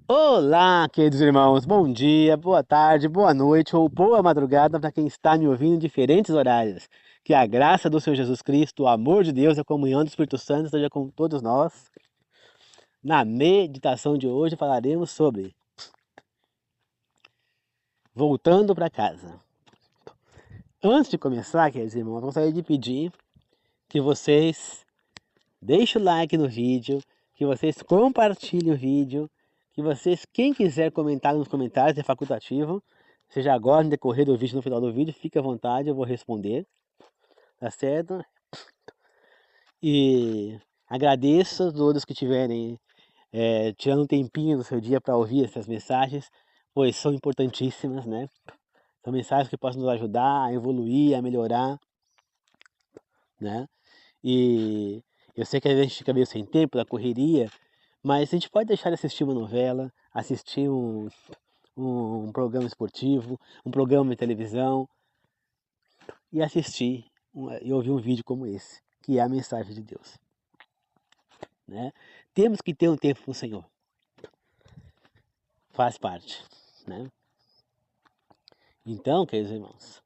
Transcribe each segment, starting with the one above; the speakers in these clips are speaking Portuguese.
Olá, queridos irmãos, bom dia, boa tarde, boa noite ou boa madrugada para quem está me ouvindo em diferentes horários. Que a graça do Senhor Jesus Cristo, o amor de Deus e a comunhão do Espírito Santo esteja com todos nós. Na meditação de hoje falaremos sobre voltando para casa. Antes de começar, queridos irmãos, eu gostaria de pedir que vocês deixem o like no vídeo, que vocês compartilhem o vídeo, que vocês, quem quiser comentar nos comentários, é facultativo, seja agora, no decorrer do vídeo, no final do vídeo, fique à vontade, eu vou responder, tá certo? E agradeço a todos que tiverem tirando um tempinho do seu dia para ouvir essas mensagens, pois são importantíssimas, né? São mensagens que possam nos ajudar a evoluir, a melhorar, né? E eu sei que a gente fica meio sem tempo, da correria, mas a gente pode deixar de assistir uma novela, assistir um programa esportivo, um programa de televisão e assistir e ouvir um vídeo como esse, que é a mensagem de Deus, né? Temos que ter um tempo com o Senhor, faz parte, né? Então, queridos irmãos,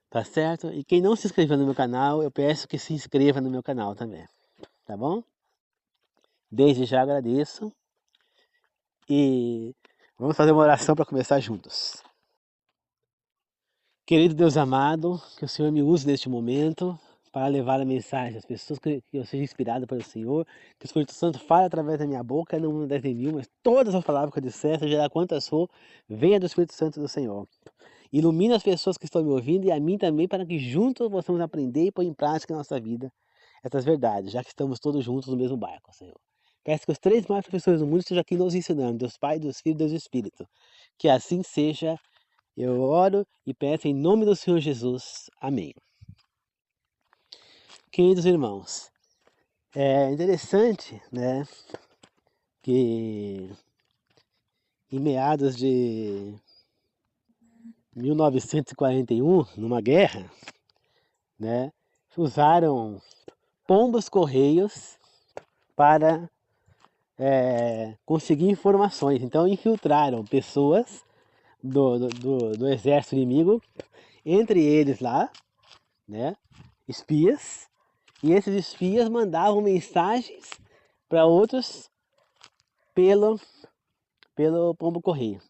tá certo? E quem não se inscreveu no meu canal, eu peço que se inscreva no meu canal também, tá bom? Desde já agradeço e vamos fazer uma oração para começar juntos. Querido Deus amado, que o Senhor me use neste momento para levar a mensagem às pessoas, que eu seja inspirado pelo Senhor, que o Espírito Santo fale através da minha boca, não uma das nenhuma, mas todas as palavras que eu disser, seja lá quantas for, venha do Espírito Santo do Senhor. Ilumina as pessoas que estão me ouvindo e a mim também, para que juntos possamos aprender e pôr em prática na nossa vida essas verdades, já que estamos todos juntos no mesmo barco, Senhor. Peço que os três maiores professores do mundo estejam aqui nos ensinando, Deus Pai, Deus Filho e Deus Espírito. Que assim seja. Eu oro e peço em nome do Senhor Jesus. Amém. Queridos irmãos, é interessante, né, que em meados de 1941, numa guerra, né, usaram pombos correios para conseguir informações. Então infiltraram pessoas do exército inimigo, entre eles lá, né, espias, e esses espias mandavam mensagens para outros pelo pombo correio,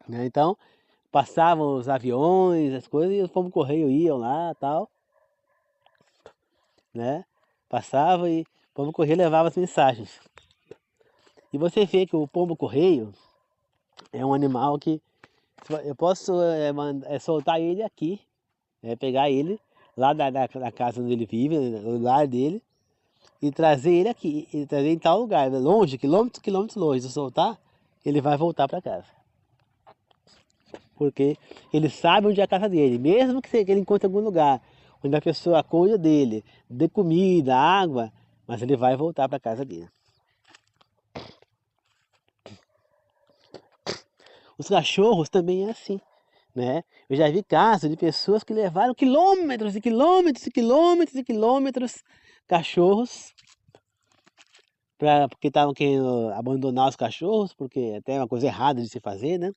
né? Então passavam os aviões, as coisas, e os pombo correio iam lá, tal, né? Passava e o pombo correio levava as mensagens. E você vê que o pombo correio é um animal que eu posso soltar ele aqui, pegar ele lá da casa onde ele vive, no lar dele, e trazer ele aqui, e trazer em tal lugar, longe, quilômetros longe, de soltar, ele vai voltar para casa. Porque ele sabe onde é a casa dele, mesmo que ele encontre algum lugar onde a pessoa cuida dele, dê comida, água, mas ele vai voltar para a casa dele. Os cachorros também é assim, né? Eu já vi casos de pessoas que levaram quilômetros e quilômetros e quilômetros e quilômetros cachorros porque estavam querendo abandonar os cachorros, porque até é uma coisa errada de se fazer, né?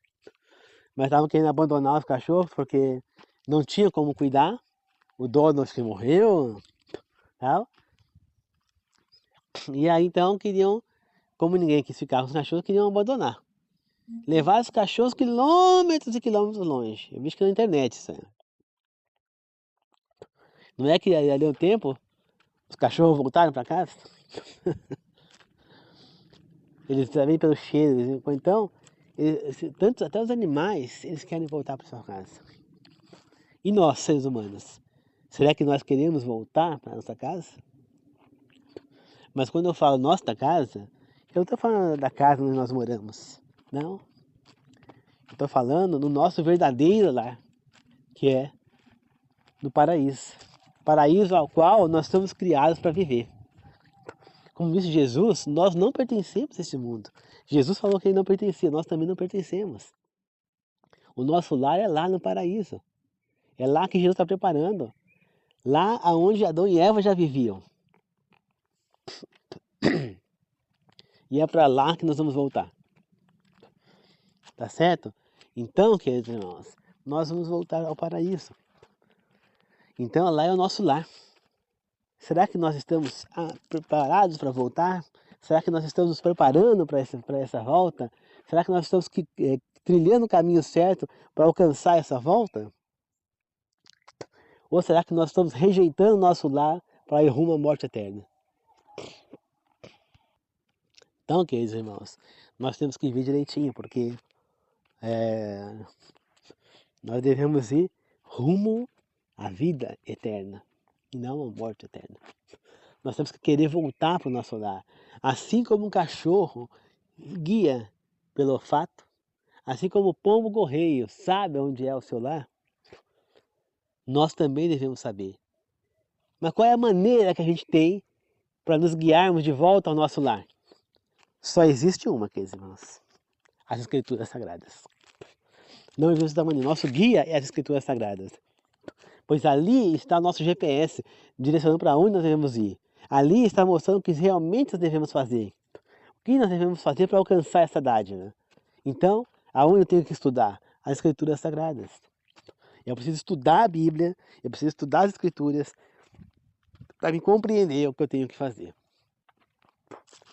Mas estavam querendo abandonar os cachorros porque não tinha como cuidar, o dono acho que morreu, tal. E aí então queriam, como ninguém quis ficar com os cachorros, queriam abandonar. Levar os cachorros quilômetros e quilômetros longe. Eu vi isso na internet isso aí. Não é que ali um tempo os cachorros voltaram para casa? Eles também pelo cheiro, então, tanto até os animais, eles querem voltar para sua casa. E nós, seres humanos, será que nós queremos voltar para nossa casa? Mas quando eu falo nossa casa, eu não estou falando da casa onde nós moramos, não. Eu estou falando no nosso verdadeiro lar, que é no paraíso. Paraíso ao qual nós somos criados para viver. Como disse Jesus, nós não pertencemos a este mundo. Jesus falou que ele não pertencia, nós também não pertencemos. O nosso lar é lá no paraíso. É lá que Jesus está preparando. Lá aonde Adão e Eva já viviam. E é para lá que nós vamos voltar. Tá certo? Então, queridos irmãos, nós vamos voltar ao paraíso. Então lá é o nosso lar. Será que nós estamos preparados para voltar? Será que nós estamos nos preparando para essa volta? Será que nós estamos trilhando o caminho certo para alcançar essa volta? Ou será que nós estamos rejeitando o nosso lar para ir rumo à morte eterna? Então, queridos irmãos, nós temos que ver direitinho, porque nós devemos ir rumo à vida eterna e não à morte eterna. Nós temos que querer voltar para o nosso lar. Assim como um cachorro guia pelo olfato, assim como o pombo correio sabe onde é o seu lar, nós também devemos saber. Mas qual é a maneira que a gente tem para nos guiarmos de volta ao nosso lar? Só existe uma, queridos irmãos: as Escrituras Sagradas. Não existe outra maneira. Nosso guia é as Escrituras Sagradas. Pois ali está o nosso GPS, direcionando para onde nós devemos ir. Ali está mostrando o que realmente nós devemos fazer. O que nós devemos fazer para alcançar essa dádiva. Então, aonde eu tenho que estudar? As Escrituras Sagradas. Eu preciso estudar a Bíblia, eu preciso estudar as Escrituras para me compreender o que eu tenho que fazer.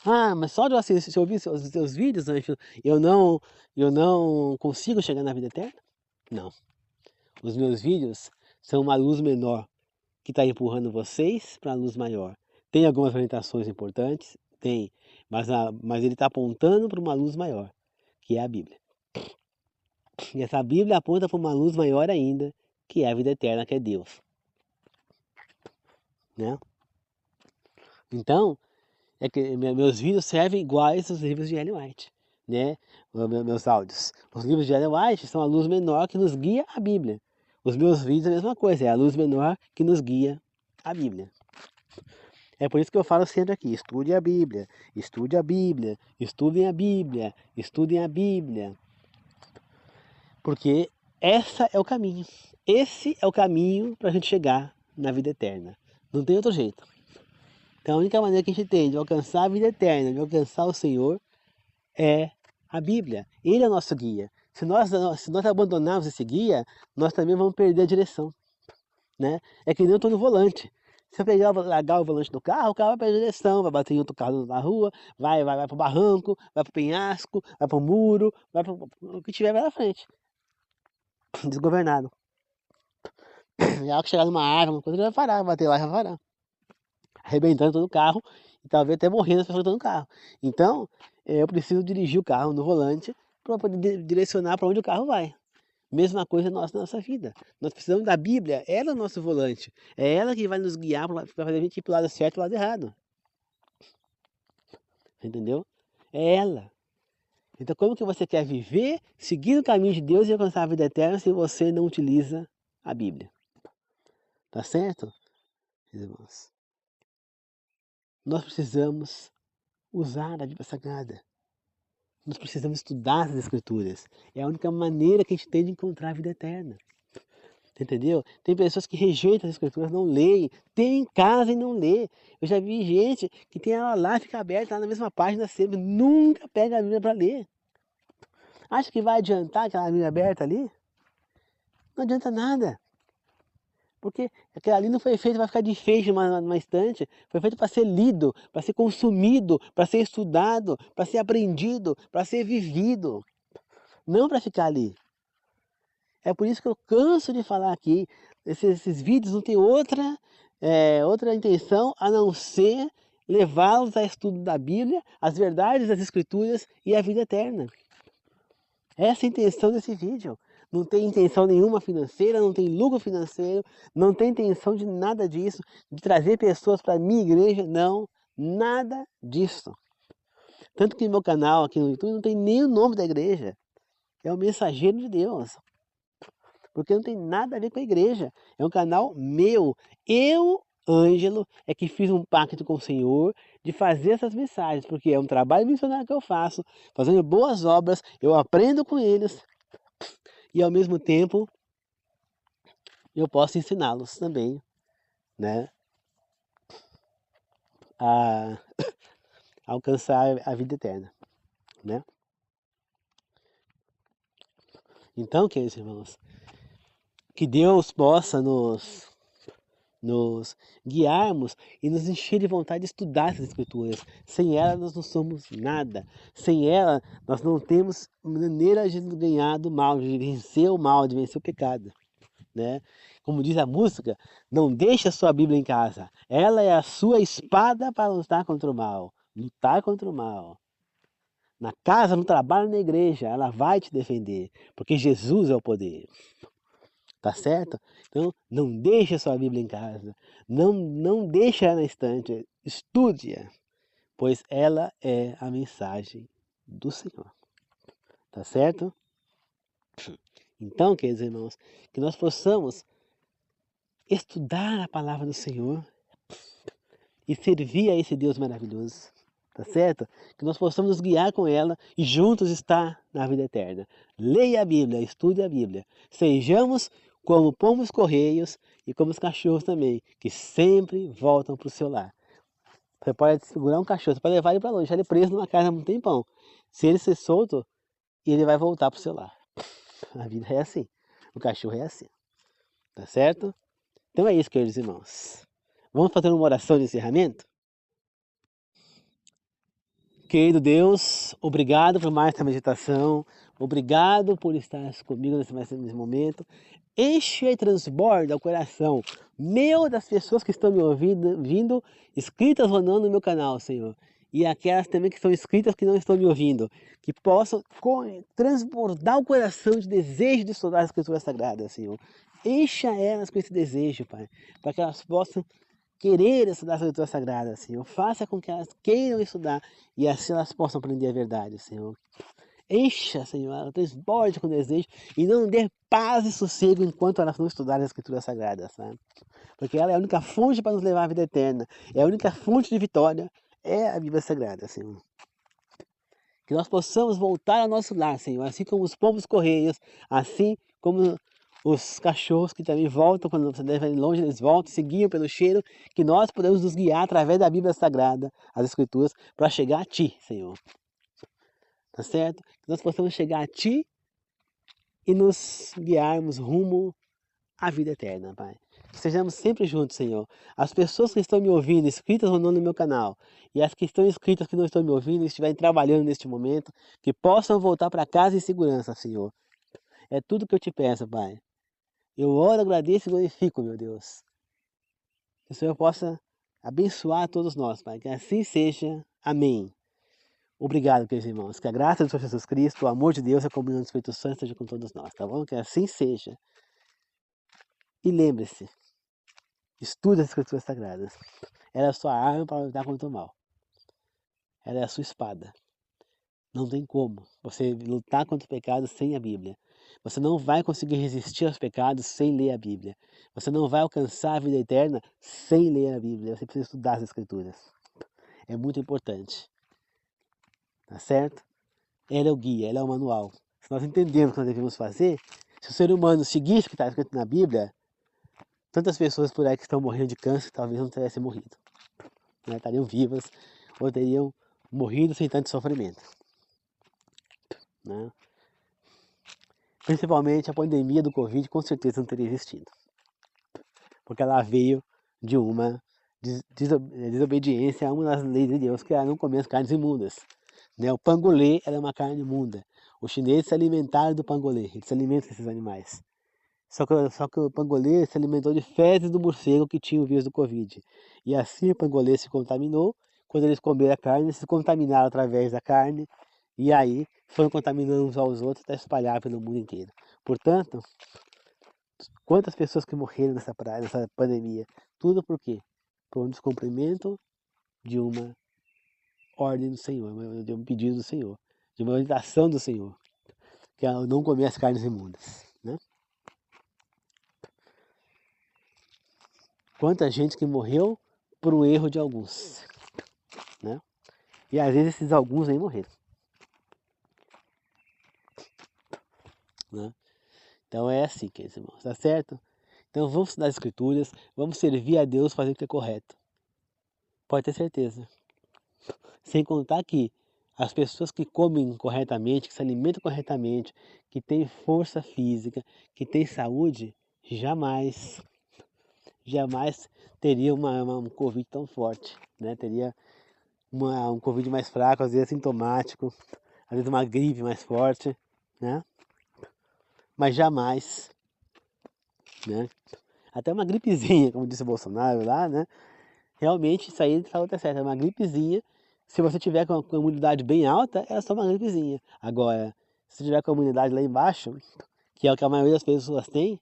Ah, mas só de eu ouvir os seus vídeos, Ângelo, eu não consigo chegar na vida eterna? Não. Os meus vídeos são uma luz menor que está empurrando vocês para a luz maior. Tem algumas orientações importantes? Tem. Mas ele está apontando para uma luz maior, que é a Bíblia. E essa Bíblia aponta para uma luz maior ainda, que é a vida eterna, que é Deus. Né? Então, é que meus vídeos servem iguais aos livros de Ellen White, né? Meus áudios. Os livros de Ellen White são a luz menor que nos guia a Bíblia. Os meus vídeos é a mesma coisa, é a luz menor que nos guia a Bíblia. É por isso que eu falo sempre aqui: estude a Bíblia, estude a Bíblia, estudem a Bíblia, estudem a Bíblia. Porque esse é o caminho. Esse é o caminho para a gente chegar na vida eterna. Não tem outro jeito. Então a única maneira que a gente tem de alcançar a vida eterna, de alcançar o Senhor, é a Bíblia. Ele é o nosso guia. Se nós abandonarmos esse guia, nós também vamos perder a direção. Né? É que nem eu estou no volante. Se eu largar o volante do carro, o carro vai perder a direção, vai bater em outro carro na rua, vai para o barranco, vai para o penhasco, vai para o muro, vai para o que tiver vai na frente. Desgovernado. E a hora que chegar numa árvore, uma coisa, ele vai parar, vai bater lá e vai parar. Arrebentando todo o carro e talvez até morrendo as pessoas que estão no carro. Então, eu preciso dirigir o carro no volante para poder direcionar para onde o carro vai. Mesma coisa na nossa vida. Nós precisamos da Bíblia, ela é o nosso volante. É ela que vai nos guiar para fazer a gente ir para o lado certo e para o lado errado. Entendeu? É ela. Então como que você quer viver, seguir o caminho de Deus e alcançar a vida eterna se você não utiliza a Bíblia? Tá certo, irmãos? Nós precisamos usar a Bíblia Sagrada. Nós precisamos estudar as Escrituras. É a única maneira que a gente tem de encontrar a vida eterna. Entendeu? Tem pessoas que rejeitam as Escrituras, não leem, tem em casa e não lê. Eu já vi gente que tem ela lá, fica aberta lá na mesma página sempre, nunca pega a Bíblia para ler. Acha que vai adiantar aquela Bíblia aberta ali? Não adianta nada. Porque aquela ali não foi feita para ficar de enfeite numa estante, foi feito para ser lido, para ser consumido, para ser estudado, para ser aprendido, para ser vivido, não para ficar ali. É por isso que eu canso de falar aqui, esses vídeos não tem outra intenção a não ser levá-los a estudo da Bíblia, as verdades das Escrituras e a vida eterna. Essa é a intenção desse vídeo. Não tem intenção nenhuma financeira, não tem lucro financeiro, não tem intenção de nada disso, de trazer pessoas para a minha igreja, não, nada disso. Tanto que meu canal aqui no YouTube não tem nem o nome da igreja, é o Mensageiro de Deus. Porque não tem nada a ver com a igreja, é um canal meu. Eu, Ângelo, é que fiz um pacto com o Senhor de fazer essas mensagens, porque é um trabalho missionário que eu faço, fazendo boas obras, eu aprendo com eles, e ao mesmo tempo eu posso ensiná-los também, né, a alcançar a vida eterna, né? Então, queridos irmãos, que Deus possa nos guiarmos e nos encher de vontade de estudar essas escrituras. Sem ela nós não somos nada. Sem ela nós não temos maneira de ganhar do mal, de vencer o mal, de vencer o pecado, né? Como diz a música, não deixe a sua Bíblia em casa. Ela é a sua espada para lutar contra o mal. Lutar contra o mal. Na casa, no trabalho, na igreja, ela vai te defender, porque Jesus é o poder. Tá certo? Então, não deixe a sua Bíblia em casa. Não deixe ela na estante. Estude-a, pois ela é a mensagem do Senhor. Tá certo? Então, queridos irmãos, que nós possamos estudar a palavra do Senhor e servir a esse Deus maravilhoso. Tá certo? Que nós possamos nos guiar com ela e juntos estar na vida eterna. Leia a Bíblia, estude a Bíblia. Sejamos como pomos correios e como os cachorros também, que sempre voltam para o seu lar. Você pode segurar um cachorro, você pode levar ele para longe, deixar ele preso numa casa há um tempão. Se ele ser solto, ele vai voltar para o seu lar. A vida é assim. O cachorro é assim. Tá certo? Então é isso, queridos irmãos. Vamos fazer uma oração de encerramento? Querido Deus, obrigado por mais essa meditação, obrigado por estar comigo nesse momento. Enche e transborda o coração meu das pessoas que estão me ouvindo, inscritas ou não no meu canal, Senhor. E aquelas também que estão inscritas que não estão me ouvindo, que possam transbordar o coração de desejo de estudar as Escrituras Sagradas, Senhor. Encha elas com esse desejo, Pai, para que elas possam querer estudar as Escrituras Sagradas, Senhor. Faça com que elas queiram estudar e assim elas possam aprender a verdade, Senhor. Encha, Senhor, ela transborde com desejo e não dê paz e sossego enquanto elas não estudarem as Escrituras Sagradas, sabe? Porque ela é a única fonte para nos levar à vida eterna, é a única fonte de vitória, é a Bíblia Sagrada, Senhor. Que nós possamos voltar ao nosso lar, Senhor, assim como os pombos correios, assim como os cachorros que também voltam, quando você deve ir longe, eles voltam, seguiam pelo cheiro, que nós podemos nos guiar através da Bíblia Sagrada, as Escrituras, para chegar a Ti, Senhor. Tá certo? Que nós possamos chegar a Ti e nos guiarmos rumo à vida eterna, Pai. Que sejamos sempre juntos, Senhor. As pessoas que estão me ouvindo, inscritas ou não no meu canal, e as que estão inscritas que não estão me ouvindo e estiverem trabalhando neste momento, que possam voltar para casa em segurança, Senhor. É tudo que eu te peço, Pai. Eu oro, agradeço e glorifico, meu Deus. Que o Senhor possa abençoar todos nós, Pai. Que assim seja. Amém. Obrigado, queridos irmãos. Que a graça do Senhor Jesus Cristo, o amor de Deus e a comunhão do Espírito Santo esteja com todos nós, tá bom? Que assim seja. E lembre-se, estude as Escrituras Sagradas. Ela é a sua arma para lutar contra o mal. Ela é a sua espada. Não tem como você lutar contra o pecado sem a Bíblia. Você não vai conseguir resistir aos pecados sem ler a Bíblia. Você não vai alcançar a vida eterna sem ler a Bíblia. Você precisa estudar as Escrituras. É muito importante. Tá certo? Ela é o guia, ela é o manual. Se nós entendemos o que nós devemos fazer, se o ser humano seguisse o que está escrito na Bíblia, tantas pessoas por aí que estão morrendo de câncer talvez não tivessem morrido. Né? Estariam vivas ou teriam morrido sem tanto sofrimento. Né? Principalmente a pandemia do Covid com certeza não teria existido. Porque ela veio de uma desobediência a uma das leis de Deus, que era não comer as carnes imundas. Né? O pangolê era uma carne imunda. Os chineses se alimentaram do pangolê, eles se alimentam desses animais. Só que o pangolê se alimentou de fezes do morcego que tinha o vírus do Covid. E assim o pangolê se contaminou. Quando eles comeram a carne, eles se contaminaram através da carne. E aí foram contaminando uns aos outros até espalhar pelo mundo inteiro. Portanto, quantas pessoas que morreram nessa pandemia? Tudo por quê? Por um descumprimento de uma ordem do Senhor, de um pedido do Senhor, de uma orientação do Senhor, que é não comer as carnes imundas. Né? Quanta gente que morreu por um erro de alguns. Né? E às vezes esses alguns nem morreram. Né? Então é assim, queridos irmãos, tá certo? Então vamos estudar as Escrituras, vamos servir a Deus, fazer o que é correto. Pode ter certeza. Sem contar que as pessoas que comem corretamente, que se alimentam corretamente, que têm força física, que têm saúde, jamais teria um Covid tão forte, né? Teria um Covid mais fraco, às vezes assintomático, às vezes uma gripe mais forte, né? Mas jamais, né? Até uma gripezinha, como disse o Bolsonaro lá, né? Realmente isso aí falou até certo, é uma gripezinha. Se você tiver com a imunidade bem alta, é só uma gripezinha. Agora, se você tiver com a imunidade lá embaixo, que é o que a maioria das pessoas tem,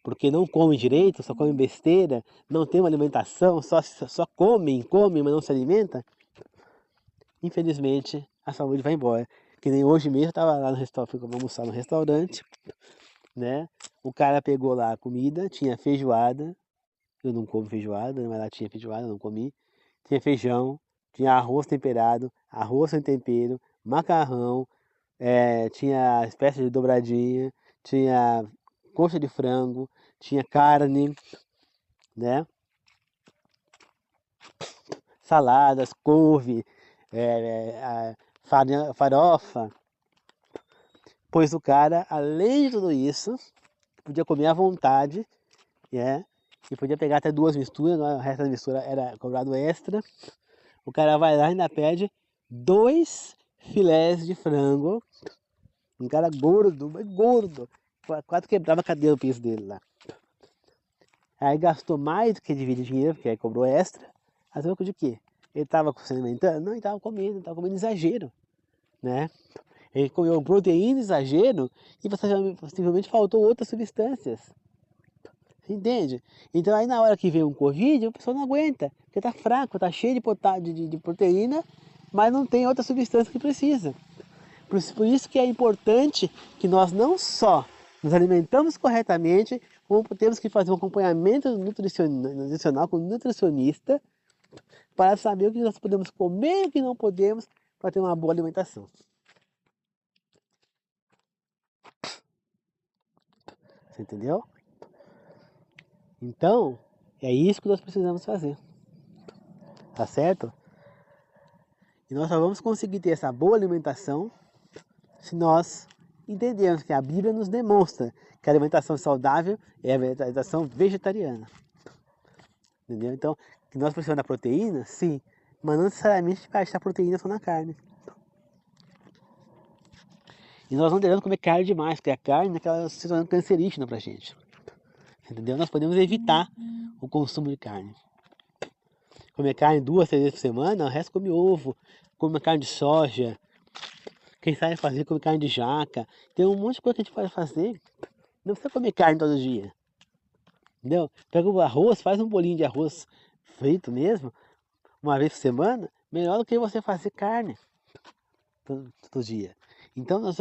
porque não comem direito, só comem besteira, não tem uma alimentação, só comem, mas não se alimenta, infelizmente a saúde vai embora. Que nem hoje mesmo eu estava lá no restaurante, fui almoçar no restaurante, né? O cara pegou lá a comida, tinha feijoada, eu não como feijoada, mas lá tinha feijoada, eu não comi. Tinha feijão, tinha arroz temperado, arroz sem tempero, macarrão, tinha espécie de dobradinha, tinha coxa de frango, tinha carne, né? Saladas, couve, farofa. Pois o cara, além de tudo isso, podia comer à vontade, né? E podia pegar até 2 misturas, o resto da mistura era cobrado extra. O cara vai lá e ainda pede 2 filés de frango. Um cara gordo, mas gordo. Quase quebrava a cadeira do peso dele lá. Aí gastou mais do que dividir dinheiro, porque aí cobrou extra. A troco de quê? Ele estava se alimentando? Não, ele estava comendo exagero, né? Ele comeu proteína exagero e possivelmente faltou outras substâncias. Entende? Então aí na hora que vem um Covid, a pessoa não aguenta, porque tá fraco, tá cheio de proteína, mas não tem outra substância que precisa. Por isso que é importante que nós não só nos alimentamos corretamente, como temos que fazer um acompanhamento nutricional com o nutricionista para saber o que nós podemos comer e o que não podemos para ter uma boa alimentação. Você entendeu? Então, é isso que nós precisamos fazer. Tá certo? E nós só vamos conseguir ter essa boa alimentação se nós entendermos que a Bíblia nos demonstra que a alimentação saudável é a alimentação vegetariana. Entendeu? Então, que nós precisamos da proteína, sim, mas não necessariamente para achar proteína só na carne. E nós não devemos comer carne demais, porque a carne acaba se tornando cancerígena pra gente. Entendeu? Nós podemos evitar o consumo de carne. Comer carne 2, 3 vezes por semana, o resto come ovo, come carne de soja. Quem sabe fazer, come carne de jaca. Tem um monte de coisa que a gente pode fazer. Não precisa comer carne todo dia. Entendeu? Pega o arroz, faz um bolinho de arroz frito mesmo, uma vez por semana, melhor do que você fazer carne todo dia. Então nós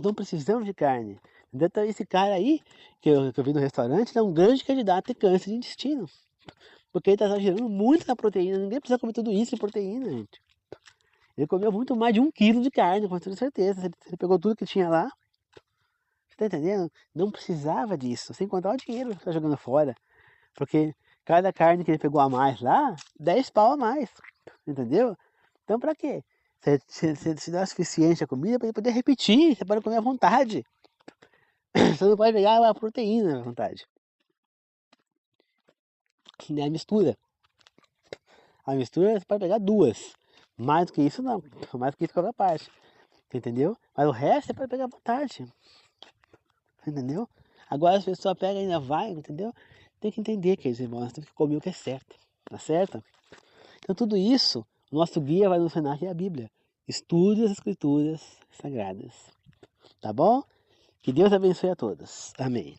não precisamos de carne. Então esse cara aí, que eu vi no restaurante, ele é um grande candidato a ter câncer de intestino. Porque ele está exagerando muito na proteína. Ninguém precisa comer tudo isso de proteína, gente. Ele comeu muito mais de 1 quilo de carne, com toda certeza. Ele pegou tudo que tinha lá. Você tá entendendo? Não precisava disso. Sem contar o dinheiro que está jogando fora. Porque cada carne que ele pegou a mais lá, 10 pau a mais. Entendeu? Então pra quê? Se dá o suficiente a comida para ele poder repetir. Você pode comer à vontade. Você não pode pegar a proteína à vontade. É a mistura. A mistura você pode pegar 2. Mais do que isso não. Mais do que isso qualquer parte. Entendeu? Mas o resto você pode pegar à vontade. Entendeu? Agora as pessoas pegam e ainda vai, entendeu? Tem que entender, queridos irmãos, tem que comer o que é certo. Tá certo? Então tudo isso, o nosso guia vai nos ensinar que é a Bíblia. Estude as Escrituras Sagradas. Tá bom? Que Deus abençoe a todos. Amém.